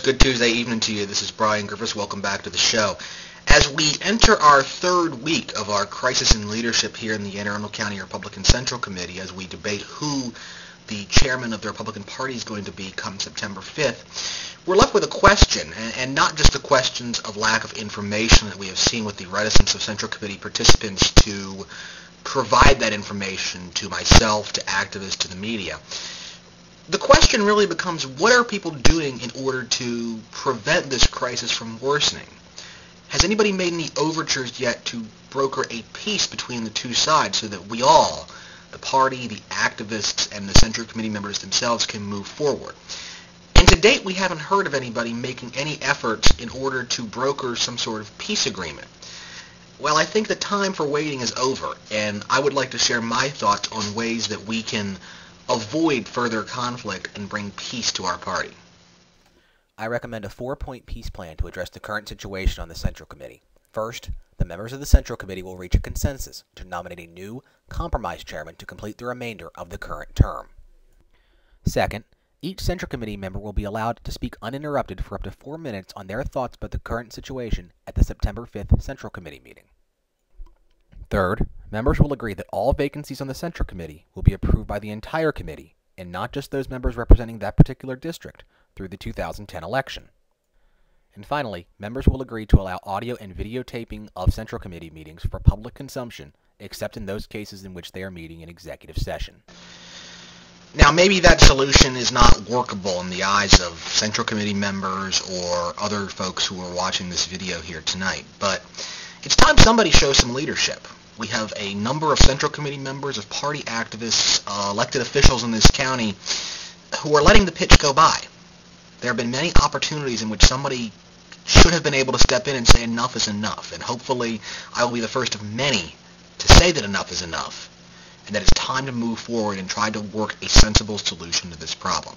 Good Tuesday evening to you. This is Brian Griffiths. Welcome back to the show. As we enter our third week of our crisis in leadership here in the Arundel County Republican Central Committee, as we debate who the chairman of the Republican Party is going to be come September 5th, we're left with a question, and not just the questions of lack of information that we have seen with the reticence of Central Committee participants to provide that information to myself, to activists, to the media. The question really becomes, what are people doing in order to prevent this crisis from worsening? Has anybody made any overtures yet to broker a peace between the two sides so that we all, the party, the activists, and the Central Committee members themselves, can move forward? And to date, we haven't heard of anybody making any efforts in order to broker some sort of peace agreement. Well, I think the time for waiting is over, and I would like to share my thoughts on ways that we can avoid further conflict and bring peace to our party. I recommend a 4-point peace plan to address the current situation on the Central Committee. First, the members of the Central Committee will reach a consensus to nominate a new, compromise chairman to complete the remainder of the current term. Second, each Central Committee member will be allowed to speak uninterrupted for up to 4 minutes on their thoughts about the current situation at the September 5th Central Committee meeting. Third, members will agree that all vacancies on the Central Committee will be approved by the entire committee, and not just those members representing that particular district, through the 2010 election. And finally, members will agree to allow audio and videotaping of Central Committee meetings for public consumption, except in those cases in which they are meeting in executive session. Now, maybe that solution is not workable in the eyes of Central Committee members or other folks who are watching this video here tonight, but it's time somebody shows some leadership. We have a number of Central Committee members, of party activists, elected officials in this county who are letting the pitch go by. There have been many opportunities in which somebody should have been able to step in and say enough is enough, and hopefully I will be the first of many to say that enough is enough, and that it's time to move forward and try to work a sensible solution to this problem.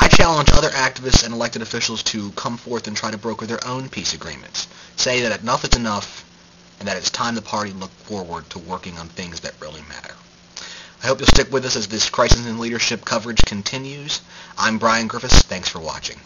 I challenge other activists and elected officials to come forth and try to broker their own peace agreements, say that enough is enough, and that it's time the party look forward to working on things that really matter. I hope you'll stick with us as this crisis in leadership coverage continues. I'm Brian Griffiths. Thanks for watching.